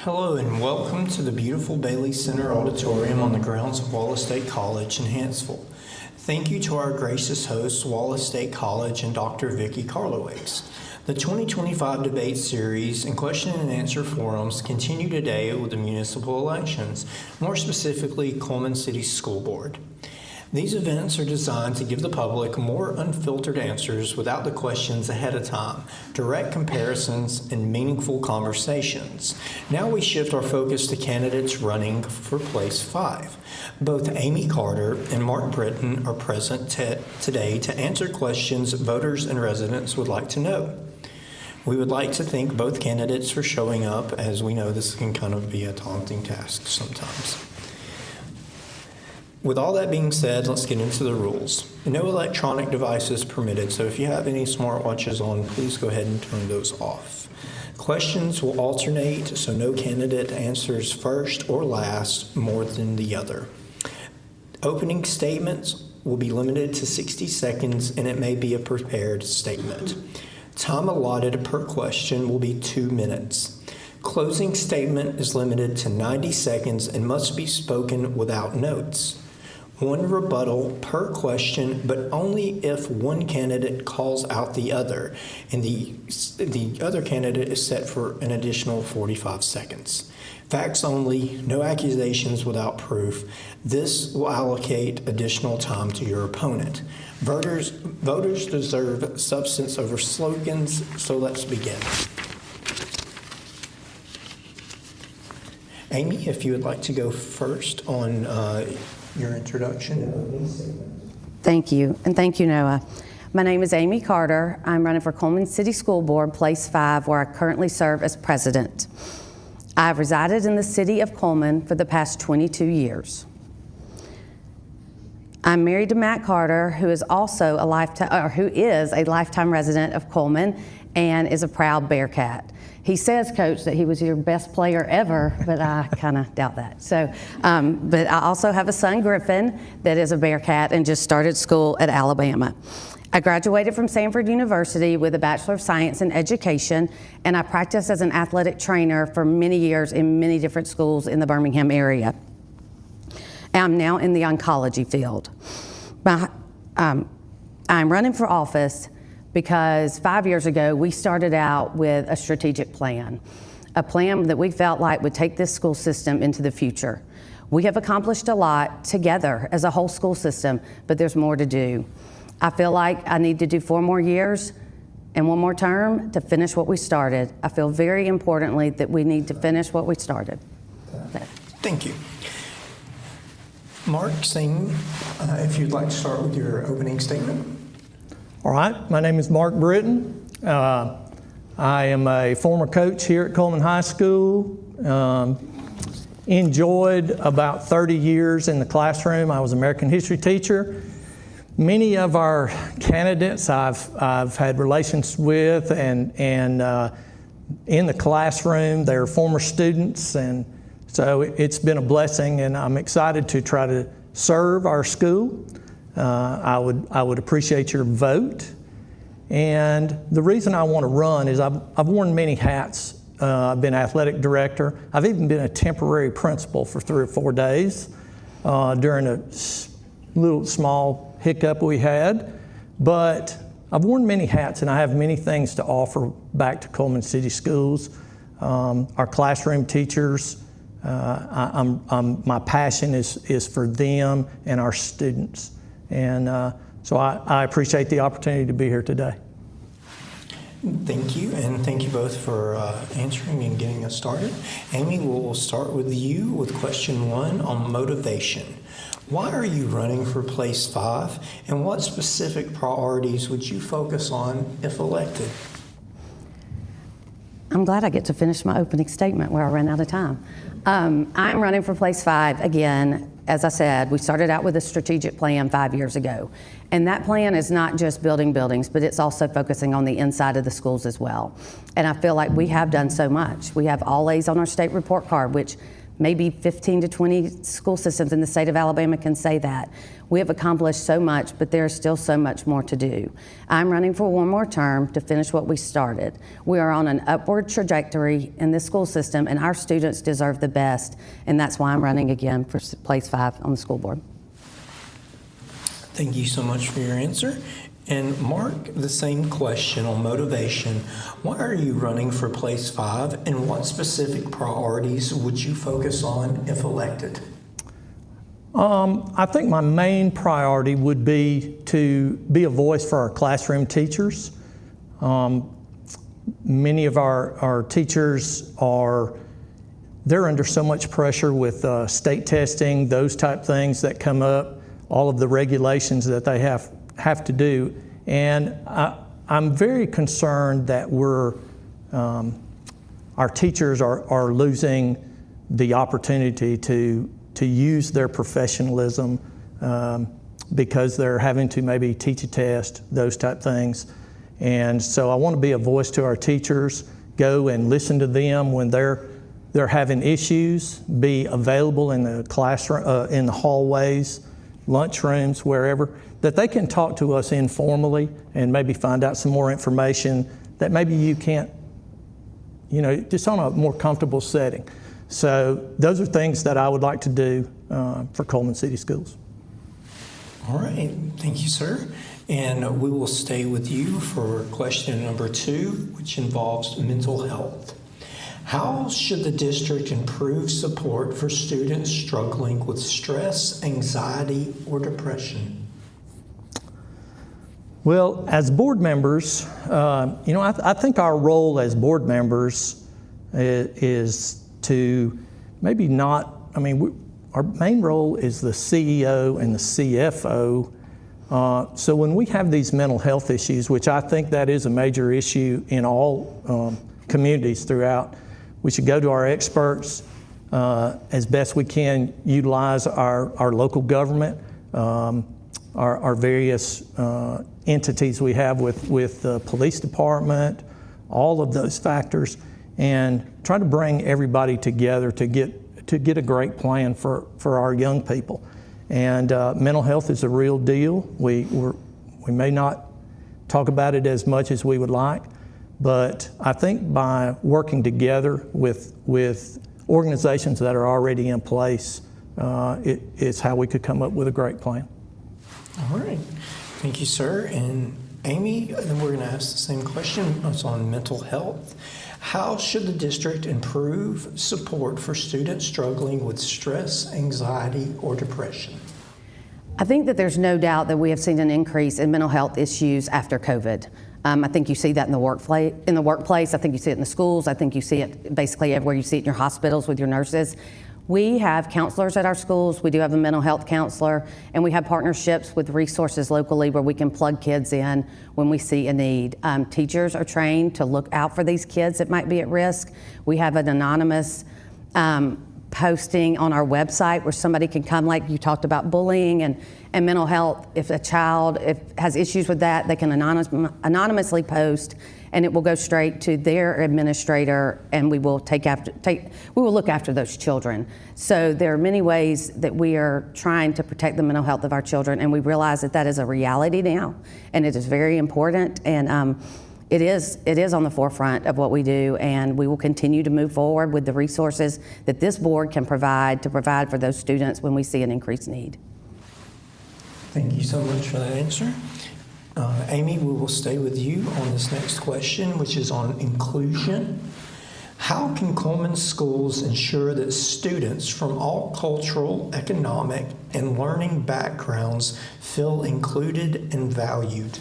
Hello and welcome to the beautiful Bailey Center Auditorium on the grounds of Wallace State College in Hanceville. Thank you to our gracious hosts, Wallace State College and Dr. Vicki Karlowicz. The 2025 Debate Series and Question and Answer Forums continue today with the municipal elections, more specifically Cullman City School Board. These events are designed to give the public more unfiltered answers without the questions ahead of time, direct comparisons, and meaningful conversations. Now we shift our focus to candidates running for Place 5. Both Amy Carter and Mark Britton are present today to answer questions voters and residents would like to know. We would like to thank both candidates for showing up, as we know this can kind of be a daunting task sometimes. With all that being said, let's get into the rules. No electronic devices permitted, so if you have any smartwatches on, please go ahead and turn those off. Questions will alternate, so no candidate answers first or last more than the other. Opening statements will be limited to 60 seconds, and it may be a prepared statement. Time allotted per question will be 2 minutes. Closing statement is limited to 90 seconds and must be spoken without notes. One rebuttal per question, but only if one candidate calls out the other, and the other candidate is set for an additional 45 seconds. Facts only, no accusations without proof. This will allocate additional time to your opponent. Voters deserve substance over slogans, so let's begin. Amy, if you would like to go first on your introduction. Thank you, and thank you, Noah. My name is Amy Carter. I'm running for Cullman City School Board, Place 5, where I currently serve as president. I've resided in the city of Cullman for the past 22 years. I'm married to Matt Carter, who is also a lifetime resident of Cullman and is a proud Bearcat. He says, Coach, that he was your best player ever, but I kind of doubt that. So, but I also have a son, Griffin, that is a Bearcat and just started school at Alabama. I graduated from Samford University with a Bachelor of Science in Education, and I practiced as an athletic trainer for many years in many different schools in the Birmingham area. I'm now in the oncology field. I'm running for office because 5 years ago, we started out with a strategic plan, a plan that we felt like would take this school system into the future. We have accomplished a lot together as a whole school system, but there's more to do. I feel like I need to do 4 more years and 1 more term to finish what we started. I feel very importantly that we need to finish what we started. Thank you. Mark, if you'd like to start with your opening statement. All right, my name is Mark Britton. I am a former coach here at Cullman High School. Enjoyed about 30 years in the classroom. I was an American history teacher. Many of our candidates I've had relations with and in the classroom, they're former students, and so it's been a blessing, and I'm excited to try to serve our school. I would appreciate your vote. And the reason I want to run is I've worn many hats. I've been athletic director. I've even been a temporary principal for 3 or 4 days during a little small hiccup we had. But I've worn many hats, and I have many things to offer back to Cullman City Schools. Our classroom teachers, my passion is for them and our students. And so I appreciate the opportunity to be here today. Thank you, and thank you both for answering and getting us started. Amy, we'll start with you with question 1 on motivation. Why are you running for Place 5, and what specific priorities would you focus on if elected? I'm glad I get to finish my opening statement where I ran out of time. I'm running for Place 5 again. As I said, we started out with a strategic plan 5 years ago. And that plan is not just building buildings, but it's also focusing on the inside of the schools as well. And I feel like we have done so much. We have all A's on our state report card, which maybe 15 to 20 school systems in the state of Alabama can say that. We have accomplished so much, but there's still so much more to do. I'm running for one more term to finish what we started. We are on an upward trajectory in this school system, and our students deserve the best, and that's why I'm running again for place 5 on the school board. Thank you so much for your answer. And Mark, the same question on motivation. Why are you running for place 5, and what specific priorities would you focus on if elected? I think my main priority would be to be a voice for our classroom teachers. Many of our teachers they're under so much pressure with state testing, those type things that come up, all of the regulations that they have to do. And I'm very concerned that our teachers are losing the opportunity to use their professionalism because they're having to maybe teach a test, those type things. And so I want to be a voice to our teachers, go and listen to them when they're having issues, be available in the classroom, in the hallways, lunchrooms, wherever, that they can talk to us informally and maybe find out some more information that maybe you can't, just on a more comfortable setting. So those are things that I would like to do for Cullman City Schools. All right, thank you, sir. And we will stay with you for question number 2, which involves mental health. How should the district improve support for students struggling with stress, anxiety, or depression? Well, as board members, I think our role as board members is to maybe not, our main role is the CEO and the CFO. So when we have these mental health issues, which I think that is a major issue in all communities throughout, we should go to our experts as best we can, utilize our local government, our various entities we have with the police department, all of those factors, and try to bring everybody together to get a great plan for our young people. And mental health is a real deal. We may not talk about it as much as we would like, but I think by working together with organizations that are already in place, it's how we could come up with a great plan. All right. Thank you, sir. And Amy, then we're going to ask the same question. It's on mental health. How should the district improve support for students struggling with stress, anxiety, or depression? I think that there's no doubt that we have seen an increase in mental health issues after COVID. I think you see that in the workplace. I think you see it in the schools. I think you see it basically everywhere. You see it in your hospitals with your nurses. We have counselors at our schools. We do have a mental health counselor, and we have partnerships with resources locally where we can plug kids in when we see a need. Teachers are trained to look out for these kids that might be at risk. We have an anonymous posting on our website where somebody can come, like you talked about bullying and mental health. If a child has issues with that, they can anonymously post, and it will go straight to their administrator, and we will look after those children. So there are many ways that we are trying to protect the mental health of our children, and we realize that that is a reality now, and it is very important, and it is on the forefront of what we do, and we will continue to move forward with the resources that this board can provide for those students when we see an increased need. Thank you so much for that answer. Amy, we will stay with you on this next question, which is on inclusion. How can Cullman schools ensure that students from all cultural, economic, and learning backgrounds feel included and valued?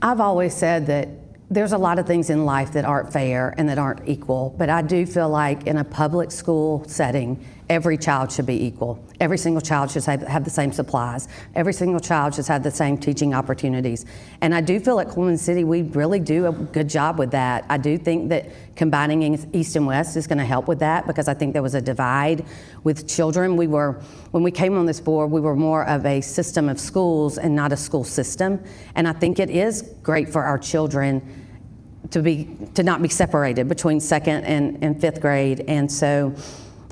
I've always said that there's a lot of things in life that aren't fair and that aren't equal, but I do feel like in a public school setting, every child should be equal. Every single child should have the same supplies. Every single child should have the same teaching opportunities. And I do feel at Cullman City, we really do a good job with that. I do think that combining East and West is going to help with that, because I think there was a divide with children. When we came on this board, we were more of a system of schools and not a school system. And I think it is great for our children to not be separated between second and fifth grade. And so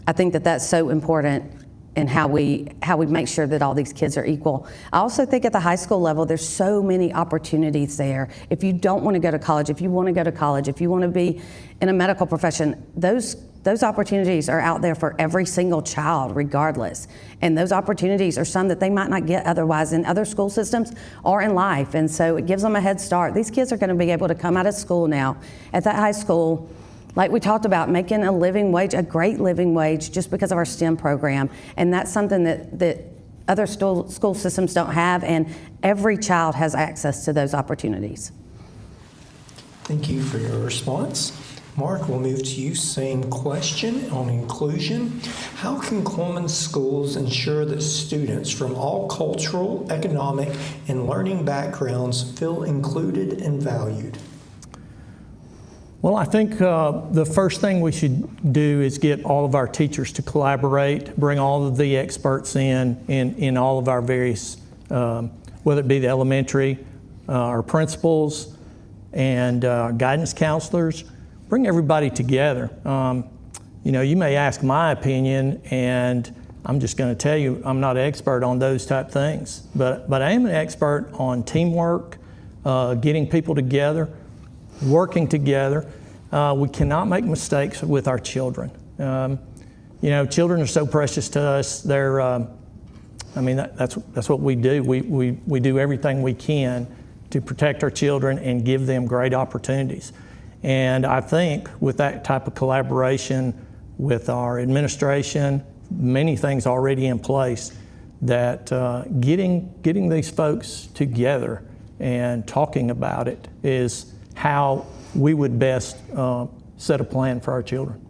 I think that that's so important in how we make sure that all these kids are equal. I also think at the high school level, there's so many opportunities there. If you don't want to go to college, if you want to go to college, if you want to be in a medical profession, those opportunities are out there for every single child, regardless. And those opportunities are some that they might not get otherwise in other school systems or in life. And so it gives them a head start. These kids are going to be able to come out of school now at that high school, like we talked about, making a living wage, a great living wage, just because of our STEM program. And that's something that other school systems don't have, and every child has access to those opportunities. Thank you for your response. Mark, we'll move to you. Same question on inclusion. How can Cullman schools ensure that students from all cultural, economic, and learning backgrounds feel included and valued? Well, I think the first thing we should do is get all of our teachers to collaborate, bring all of the experts in all of our various, whether it be the elementary, our principals, and guidance counselors. Bring everybody together. You may ask my opinion, and I'm just going to tell you I'm not an expert on those type things, but I am an expert on teamwork, getting people together, working together. We cannot make mistakes with our children. Children are so precious to us. They're, that's what we do. We do everything we can to protect our children and give them great opportunities. And I think with that type of collaboration with our administration, many things already in place, that getting these folks together and talking about it is how we would best set a plan for our children.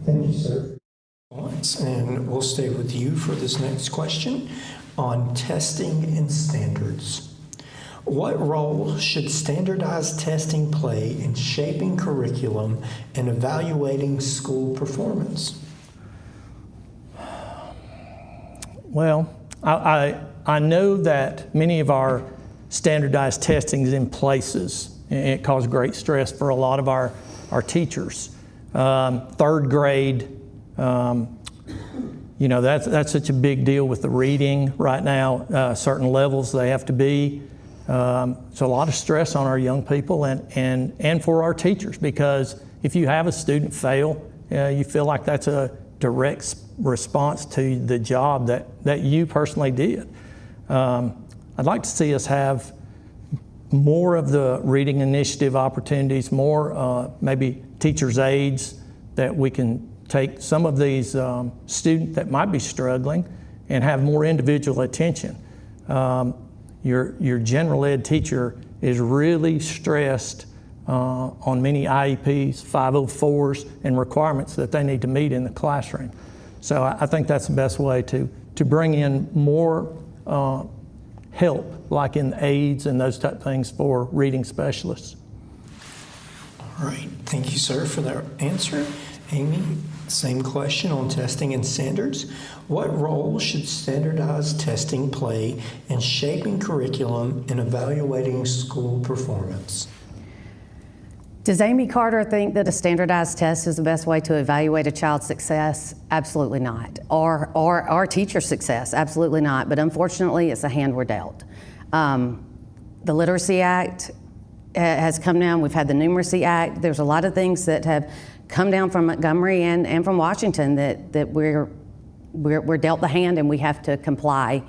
Thank you, sir. And we'll stay with you for this next question on testing and standards. What role should standardized testing play in shaping curriculum and evaluating school performance? Well, I know that many of our standardized testing is in places, and it caused great stress for a lot of our teachers. Third grade, that's such a big deal with the reading right now, certain levels they have to be. So a lot of stress on our young people and for our teachers, because if you have a student fail, you feel like that's a direct response to the job that you personally did. I'd like to see us have more of the reading initiative opportunities, more your teacher's aides, that we can take some of these students that might be struggling and have more individual attention. Your general ed teacher is really stressed on many IEPs, 504s, and requirements that they need to meet in the classroom. So I think that's the best way to bring in more help, like in aides and those type of things for reading specialists. All right, thank you, sir, for that answer. Amy, same question on testing and standards. What role should standardized testing play in shaping curriculum and evaluating school performance? Does Amy Carter think that a standardized test is the best way to evaluate a child's success? Absolutely not. Or our teacher's success? Absolutely not. But unfortunately, it's a hand we're dealt. The Literacy Act has come down. We've had the Numeracy Act. There's a lot of things that have come down from Montgomery and from Washington that we're dealt the hand and we have to comply.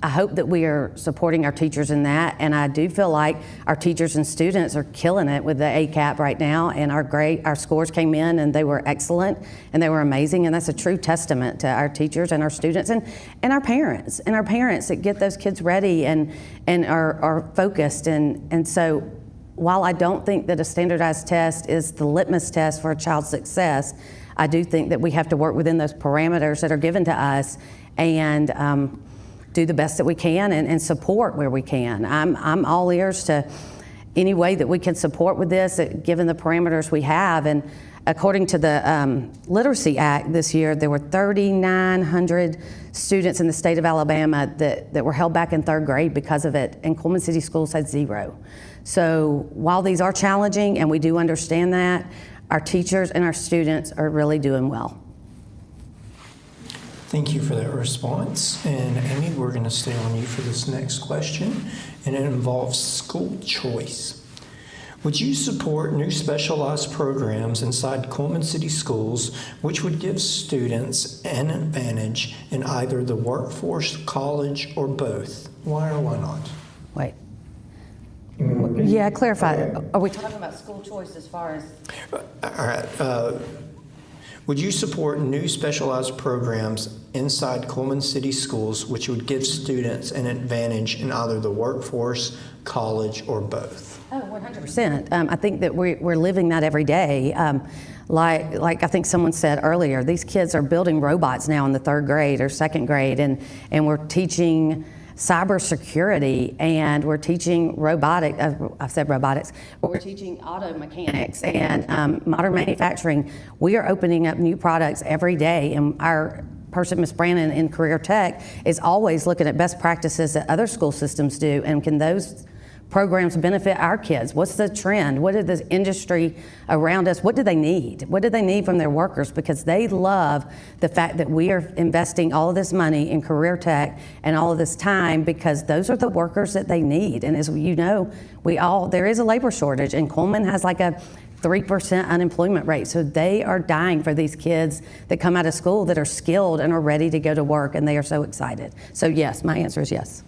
I hope that we are supporting our teachers in that, and I do feel like our teachers and students are killing it with the ACAP right now, and our scores came in and they were excellent and they were amazing, and that's a true testament to our teachers and our students and our parents that get those kids ready and are focused. And so while I don't think that a standardized test is the litmus test for a child's success, I do think that we have to work within those parameters that are given to us and do the best that we can and support where we can. I'm all ears to any way that we can support with this, given the parameters we have. And according to the Literacy Act this year, there were 3,900 students in the state of Alabama that were held back in third grade because of it, and Cullman City Schools had 0. So while these are challenging, and we do understand that, our teachers and our students are really doing well. Thank you for that response. And Amy, we're going to stay on you for this next question, and it involves school choice. Would you support new specialized programs inside Cullman City Schools which would give students an advantage in either the workforce, college, or both? Why or why not? Wait. Yeah, clarify. Are we talking about school choice as far as? All right. Would you support new specialized programs inside Cullman City Schools which would give students an advantage in either the workforce, college, or both? Oh, 100%. I think that we're living that every day. Like I think someone said earlier, these kids are building robots now in the 3rd grade or 2nd grade, and we're teaching cybersecurity, and we're teaching robotics, I've said robotics, but we're teaching auto mechanics and modern manufacturing. We are opening up new products every day, and our person, Ms. Brannon, in Career Tech is always looking at best practices that other school systems do, and can those programs benefit our kids? What's the trend? What is the industry around us? What do they need? What do they need from their workers? Because they love the fact that we are investing all of this money in Career Tech and all of this time, because those are the workers that they need. And as you know, there is a labor shortage, and Cullman has like a 3% unemployment rate. So they are dying for these kids that come out of school that are skilled and are ready to go to work, and they are so excited. So yes, my answer is yes.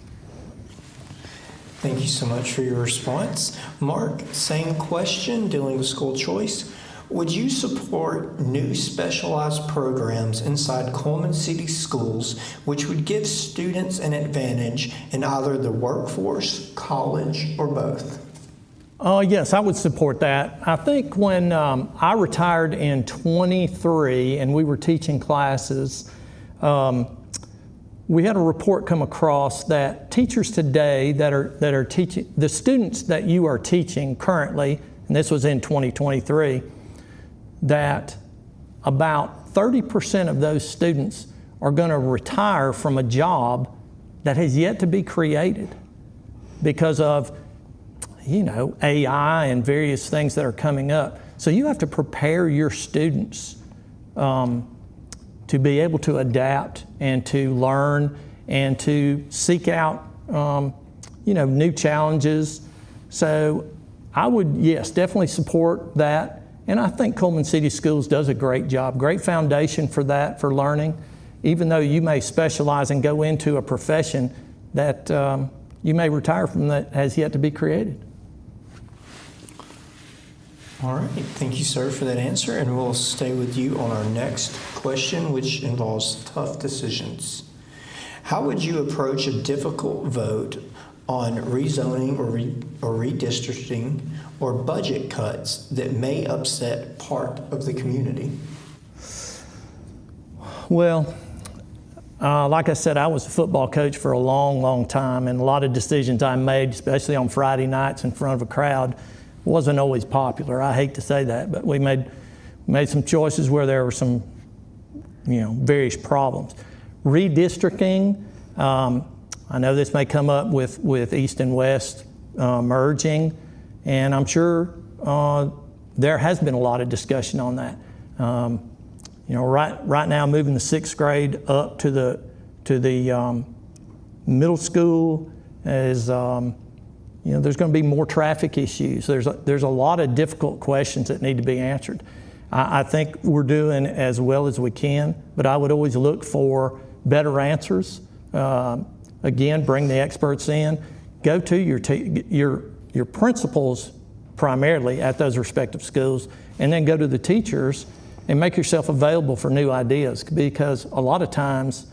Thank you so much for your response. Mark, same question dealing with school choice. Would you support new specialized programs inside Cullman City Schools which would give students an advantage in either the workforce, college, or both? Yes, I would support that. I think when I retired in 23 and we were teaching classes, we had a report come across that teachers today that are teaching, the students that you are teaching currently, and this was in 2023, that about 30% of those students are going to retire from a job that has yet to be created because of, AI and various things that are coming up. So you have to prepare your students to be able to adapt and to learn and to seek out, new challenges. So I would, yes, definitely support that. And I think Cullman City Schools does a great job, great foundation for that, for learning, even though you may specialize and go into a profession that you may retire from that has yet to be created. All right, thank you, sir, for that answer, and we'll stay with you on our next question, which involves tough decisions. How would you approach a difficult vote on rezoning or redistricting or budget cuts that may upset part of the community? Well, like I said, I was a football coach for a long, long time, and a lot of decisions I made, especially on Friday nights in front of a crowd, wasn't always popular. I hate to say that, but we made some choices where there were some, various problems. Redistricting, I know this may come up with East and West merging, and I'm sure there has been a lot of discussion on that. Right now, moving the 6th grade up to the middle school is. There's going to be more traffic issues. There's a lot of difficult questions that need to be answered. I think we're doing as well as we can, but I would always look for better answers. Again, bring the experts in. Go to your principals primarily at those respective schools, and then go to the teachers and make yourself available for new ideas, because a lot of times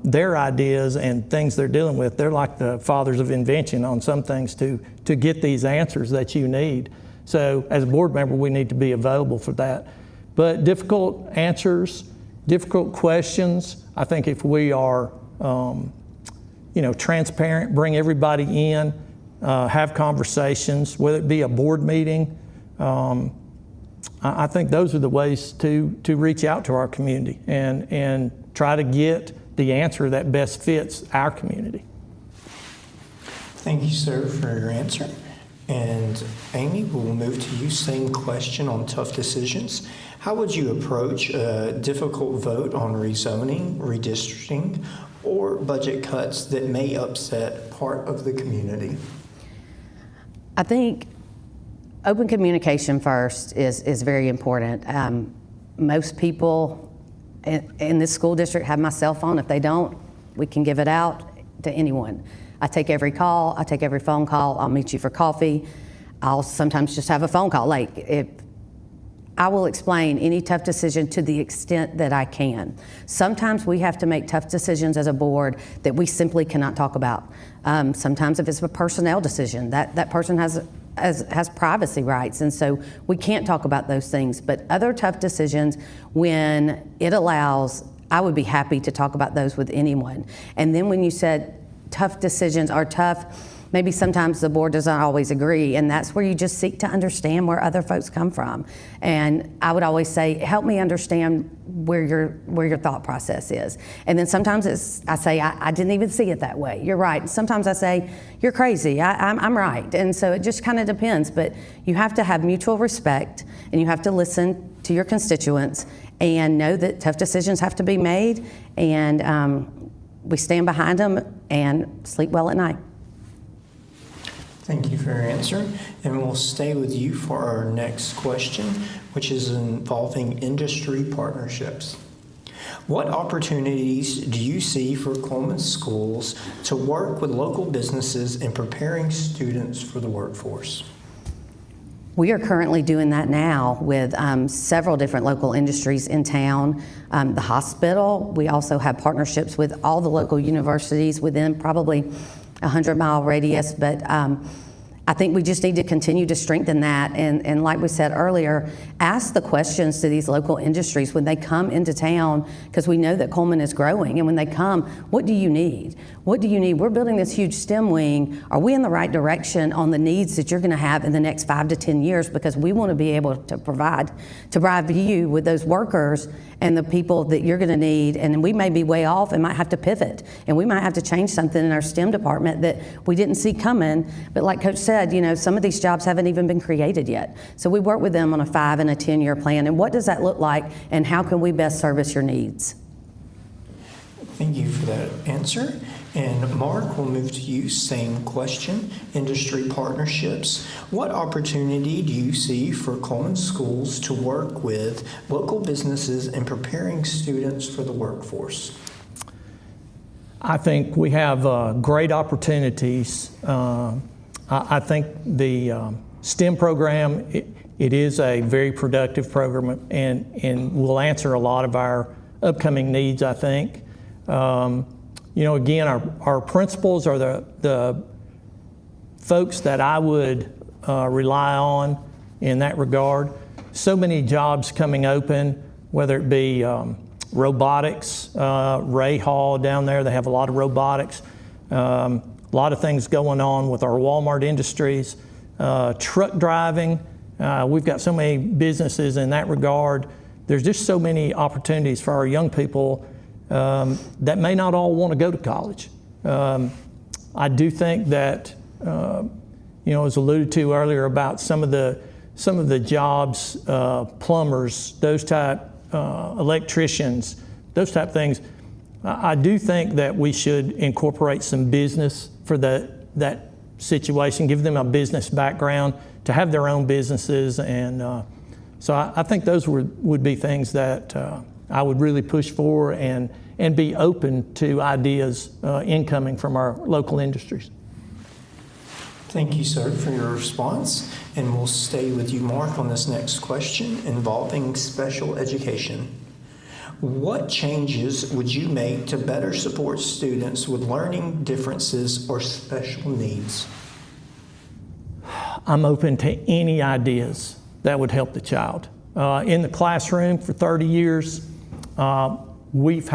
their ideas and things they're dealing with, they're like the fathers of invention on some things to get these answers that you need. So as a board member, we need to be available for that. But difficult answers, difficult questions, I think if we are transparent, bring everybody in, have conversations, whether it be a board meeting, I think those are the ways to reach out to our community and try to get the answer that best fits our community. Thank you, sir, for your answer. And Amy, we'll move to you. Same question on tough decisions. How would you approach a difficult vote on rezoning, redistricting, or budget cuts that may upset part of the community? I think open communication first is very important. Most people in this school district have my cell phone. If they don't, we can give it out to anyone. I take every call, I take every phone call, I'll meet you for coffee. I'll sometimes just have a phone call. I will explain any tough decision to the extent that I can. Sometimes we have to make tough decisions as a board that we simply cannot talk about. Sometimes if it's a personnel decision, that person has privacy rights, and so we can't talk about those things. But other tough decisions, when it allows, I would be happy to talk about those with anyone. And then when you said tough decisions are tough, maybe sometimes the board doesn't always agree, and that's where you just seek to understand where other folks come from. And I would always say, help me understand where your thought process is. And then sometimes I say, I didn't even see it that way. You're right. Sometimes I say, you're crazy. I'm right. And so it just kind of depends. But you have to have mutual respect, and you have to listen to your constituents and know that tough decisions have to be made, and we stand behind them and sleep well at night. Thank you for your answer. And we'll stay with you for our next question, which is involving industry partnerships. What opportunities do you see for Cullman schools to work with local businesses in preparing students for the workforce? We are currently doing that now with several different local industries in town. The hospital, we also have partnerships with all the local universities within probably 100-mile radius, but I think we just need to continue to strengthen that. And like we said earlier, ask the questions to these local industries when they come into town, because we know that Cullman is growing. And when they come, what do you need? What do you need? We're building this huge STEM wing. Are we in the right direction on the needs that you're going to have in the next 5 to 10 years? Because we want to be able to provide you with those workers and the people that you're going to need. And we may be way off and might have to pivot. And we might have to change something in our STEM department that we didn't see coming. But like Coach said, some of these jobs haven't even been created yet. So we work with them on a 5 and a 10-year plan. And what does that look like? And how can we best service your needs? Thank you for that answer. And Mark, we'll move to you. Same question. Industry partnerships. What opportunity do you see for Cullman schools to work with local businesses in preparing students for the workforce? I think we have great opportunities. I think the STEM program, it is a very productive program and will answer a lot of our upcoming needs, I think. Again, our principals are the folks that I would rely on in that regard. So many jobs coming open, whether it be robotics, Ray Hall down there, they have a lot of robotics. A lot of things going on with our Walmart industries, truck driving. We've got so many businesses in that regard. There's just so many opportunities for our young people that may not all want to go to college. I do think that, as alluded to earlier about some of the jobs, plumbers, those type, electricians, those type things. I do think that we should incorporate some business for that situation, give them a business background to have their own businesses. And so I think those would be things that I would really push for and be open to ideas incoming from our local industries. Thank you, sir, for your response. And we'll stay with you, Mark, on this next question involving special education. What changes would you make to better support students with learning differences or special needs? I'm open to any ideas that would help the child. In the classroom for 30 years, we've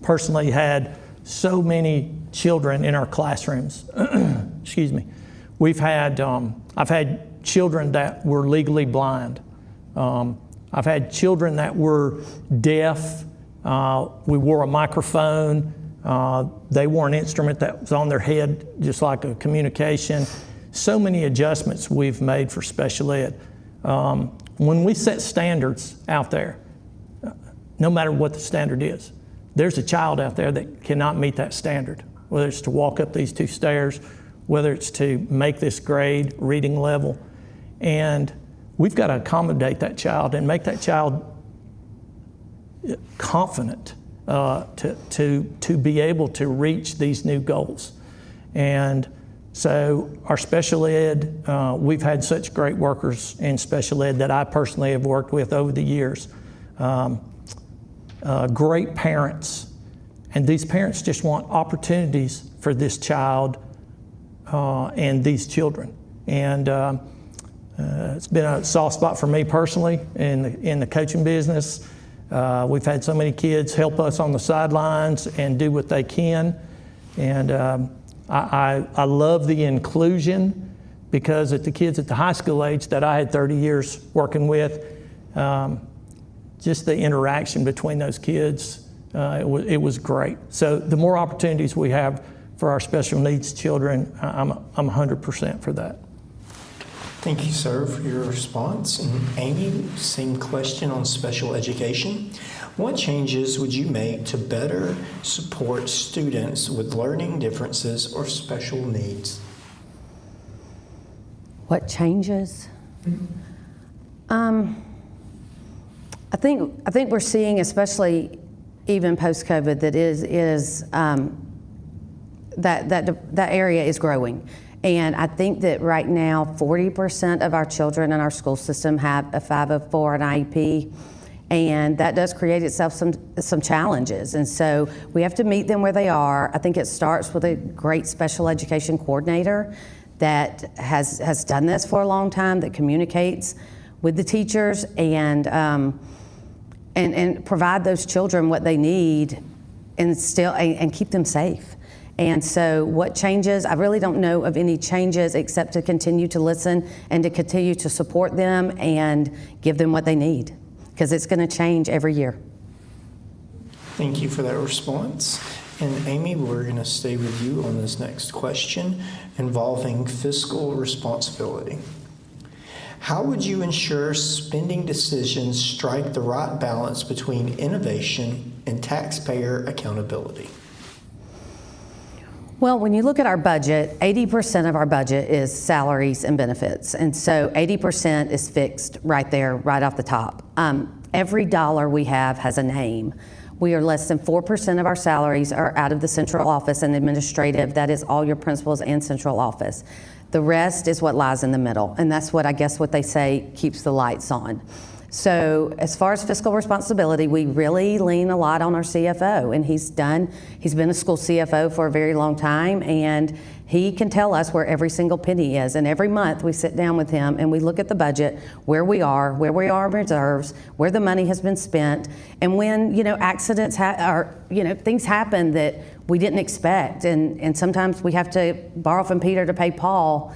personally had so many children in our classrooms. Excuse me. I've had children that were legally blind. I've had children that were deaf. We wore a microphone. They wore an instrument that was on their head, just like a communication. so many adjustments we've made for special ed. When we set standards out there, no matter what the standard is, there's a child out there that cannot meet that standard, whether it's to walk up these 2 stairs, whether it's to make this grade, reading level. And we've got to accommodate that child and make that child confident to be able to reach these new goals. And so our special ed, we've had such great workers in special ed that I personally have worked with over the years. Great parents, and these parents just want opportunities for this child and these children. And it's been a soft spot for me personally in the coaching business. We've had so many kids help us on the sidelines and do what they can. And I love the inclusion, because at the kids at the high school age that I had 30 years working with, just the interaction between those kids, it was great. So the more opportunities we have for our special needs children, I'm 100% for that. Thank you, sir, for your response. And Amy, same question on special education. What changes would you make to better support students with learning differences or special needs? What changes? I think we're seeing, especially even post-COVID, that area is growing. And I think that right now, 40% of our children in our school system have a 504 and IEP, and that does create itself some challenges. And so we have to meet them where they are. I think it starts with a great special education coordinator that has done this for a long time, that communicates with the teachers and provide those children what they need and keep them safe. And so what changes? I really don't know of any changes except to continue to listen and to continue to support them and give them what they need, because it's going to change every year. Thank you for that response. And Amy, we're going to stay with you on this next question involving fiscal responsibility. How would you ensure spending decisions strike the right balance between innovation and taxpayer accountability? Well, when you look at our budget, 80% of our budget is salaries and benefits. And so 80% is fixed right there, right off the top. Every dollar we have has a name. We are less than 4% of our salaries are out of the central office and administrative. That is all your principals and central office. The rest is what lies in the middle. And that's what they say keeps the lights on. So as far as fiscal responsibility, we really lean a lot on our CFO, and he's been a school CFO for a very long time, and he can tell us where every single penny is. And every month we sit down with him and we look at the budget, where we are in reserves, where the money has been spent, and when accidents things happen that we didn't expect, and sometimes we have to borrow from Peter to pay Paul,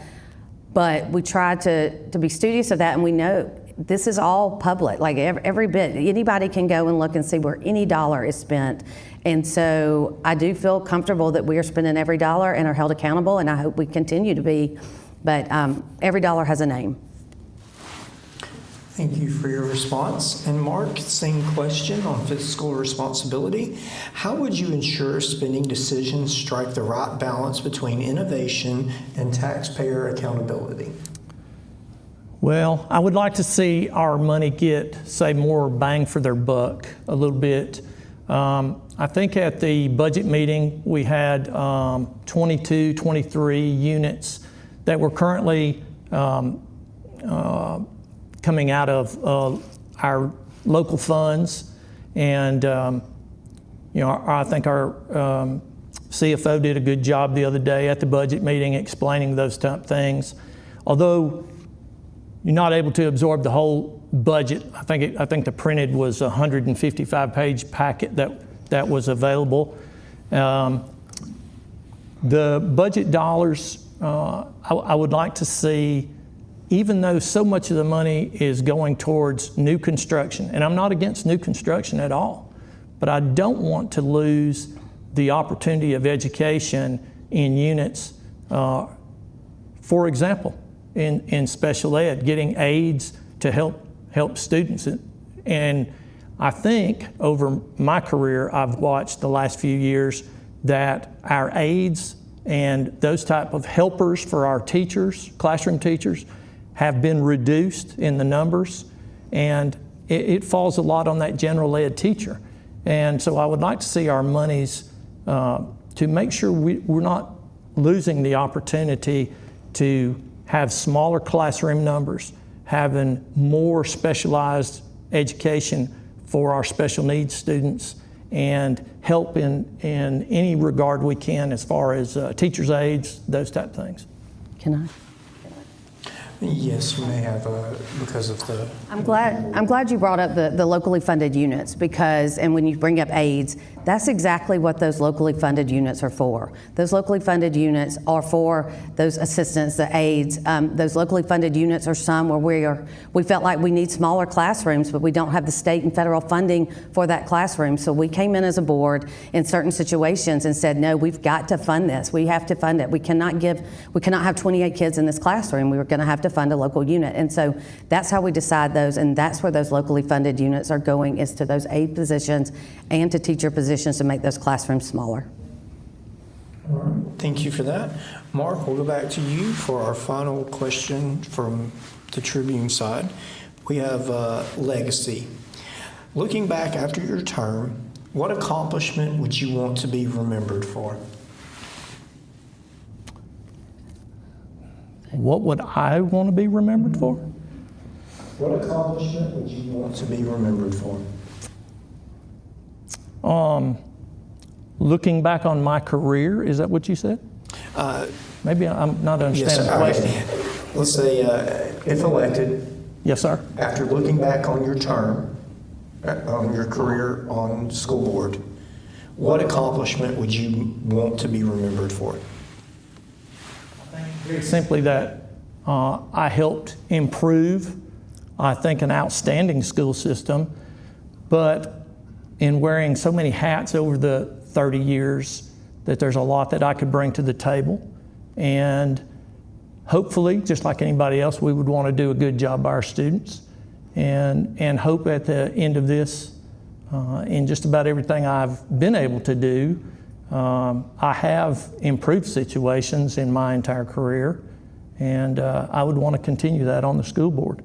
but we try to be studious of that, and we know this is all public, like every bit. Anybody can go and look and see where any dollar is spent. And so I do feel comfortable that we are spending every dollar and are held accountable, and I hope we continue to be. But every dollar has a name. Thank you for your response. And Mark, same question on fiscal responsibility. How would you ensure spending decisions strike the right balance between innovation and taxpayer accountability? Well, I would like to see our money get, say, more bang for their buck a little bit. I think at the budget meeting, we had 22, 23 units that were currently coming out of our local funds. And, I think our CFO did a good job the other day at the budget meeting explaining those type things. Although you're not able to absorb the whole budget. I think the printed was a 155-page packet that was available. The budget dollars, I would like to see, even though so much of the money is going towards new construction, and I'm not against new construction at all, but I don't want to lose the opportunity of education in units For example, in special ed, getting aides to help students. And I think over my career, I've watched the last few years that our aides and those type of helpers for our teachers, classroom teachers, have been reduced in the numbers, and it falls a lot on that general ed teacher. And so I would like to see our monies to make sure we're not losing the opportunity to have smaller classroom numbers, having more specialized education for our special needs students, and help in any regard we can as far as teachers' aides, those type of things. Can I? Yes, you may have, because of the... I'm glad you brought up the locally funded units, because, and when you bring up aides, that's exactly what those locally funded units are for. Those locally funded units are for those assistants, the aides. Those locally funded units are some where we felt like we need smaller classrooms, but we don't have the state and federal funding for that classroom. So we came in as a board in certain situations and said, no, we've got to fund this. We have to fund it. We cannot have 28 kids in this classroom. We were going to have to fund a local unit. And so that's how we decide those, and that's where those locally funded units are going, is to those aide positions and to teacher positions to make those classrooms smaller. All right. Thank you for that. Mark, we'll go back to you for our final question from the Tribune side. We have legacy. Looking back after your term, what accomplishment would you want to be remembered for? What would I want to be remembered for? What accomplishment would you want to be remembered for? Looking back on my career, is that what you said? Maybe I'm not understanding the question. Let's say if elected. Yes, sir. After looking back on your term, on your career on school board, what accomplishment would you want to be remembered for? Very simply that I helped improve, I think, an outstanding school system, but in wearing so many hats over the 30 years that there's a lot that I could bring to the table. And hopefully, just like anybody else, we would want to do a good job by our students, and hope at the end of this, in just about everything I've been able to do, I have improved situations in my entire career, and I would want to continue that on the school board.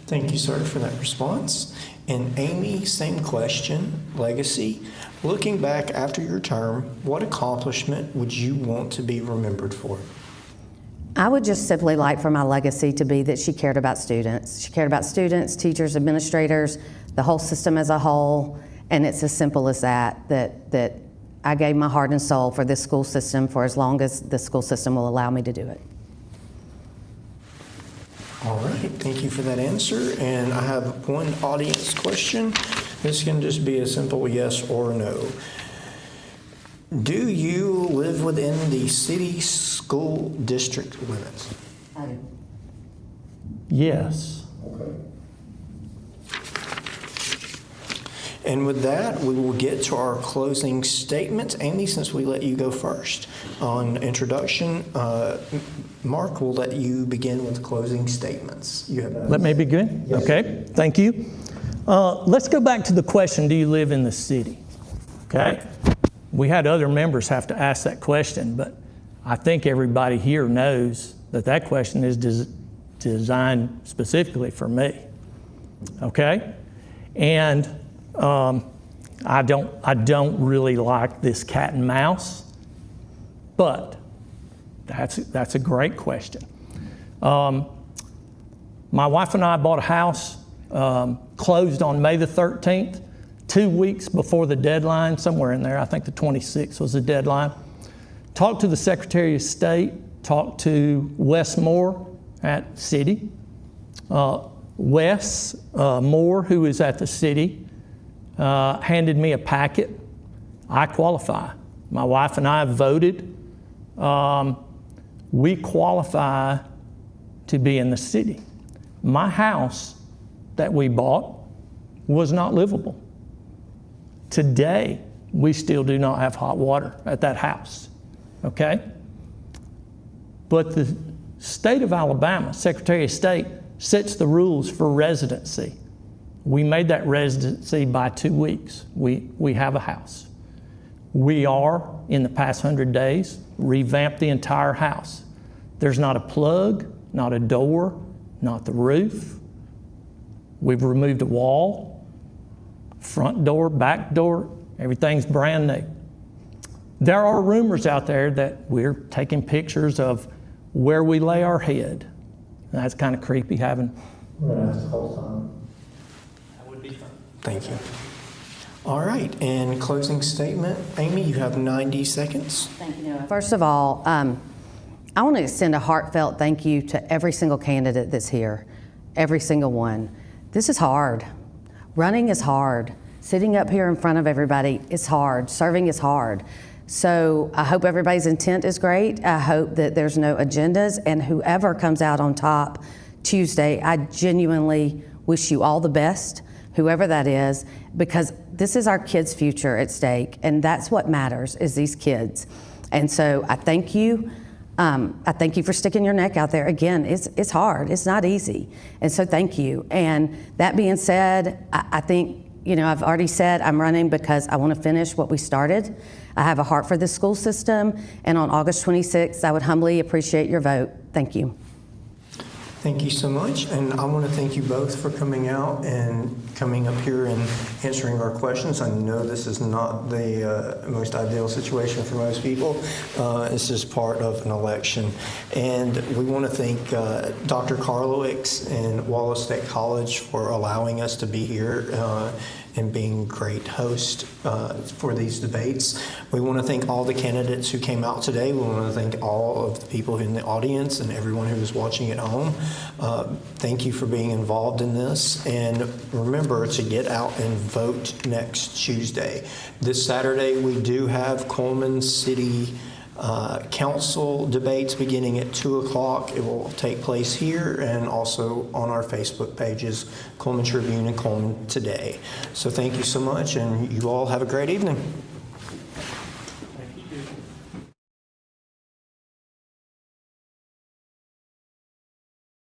Thank you, sir, for that response. And Amy, same question, legacy. Looking back after your term, what accomplishment would you want to be remembered for? I would just simply like for my legacy to be that she cared about students. She cared about students, teachers, administrators, the whole system as a whole. And it's as simple as that I gave my heart and soul for this school system for as long as the school system will allow me to do it. All right, thank you for that answer. And I have one audience question. This can just be a simple yes or no. Do you live within the city school district limits? I do. Yes. Okay. And with that, we will get to our closing statements. Amy, since we let you go first on introduction, Mark, we'll let you begin with closing statements. You have Let me begin? Yes. Okay, thank you. Let's go back to the question, do you live in the city? Okay. We had other members have to ask that question, but I think everybody here knows that that question is designed specifically for me. Okay? And I don't really like this cat and mouse, but that's a great question. My wife and I bought a house, closed on May the 13th, 2 weeks before the deadline, somewhere in there. I think the 26th was the deadline. Talked to the Secretary of State, talked to Wes Moore at City. Wes Moore, who is at the City, handed me a packet. I qualify. My wife and I voted. We qualify to be in the city. My house that we bought was not livable. Today, we still do not have hot water at that house, okay? But the state of Alabama, Secretary of State, sets the rules for residency. We made that residency by 2 weeks. We have a house. We are, in the past 100 days, revamped the entire house. There's not a plug, not a door, not the roof. We've removed a wall, front door, back door, everything's brand new. There are rumors out there that we're taking pictures of where we lay our head. And that's kind of creepy having. That would be fun. Thank you. All right, and closing statement. Amy, you have 90 seconds. Thank you, Noah. First of all, I want to extend a heartfelt thank you to every single candidate that's here, every single one. This is hard. Running is hard. Sitting up here in front of everybody is hard. Serving is hard. So I hope everybody's intent is great. I hope that there's no agendas, and whoever comes out on top Tuesday, I genuinely wish you all the best, whoever that is, because this is our kids' future at stake, and that's what matters, is these kids. And so I thank you. I thank you for sticking your neck out there. Again, it's hard. It's not easy. And so thank you. And that being said, I think, I've already said I'm running because I want to finish what we started. I have a heart for the school system, and on August 26th, I would humbly appreciate your vote. Thank you. Thank you so much, and I want to thank you both for coming out and coming up here and answering our questions. I know this is not the most ideal situation for most people. This is part of an election, and we want to thank Dr. Karlowicz and Wallace State College for allowing us to be here and being great hosts for these debates. We want to thank all the candidates who came out today. We want to thank all of the people in the audience and everyone who is watching at home. Thank you for being involved in this. And remember to get out and vote next Tuesday. This Saturday, we do have Cullman City Council debates beginning at 2 o'clock. It will take place here and also on our Facebook pages, Cullman Tribune and Cullman Today. So thank you so much, and you all have a great evening.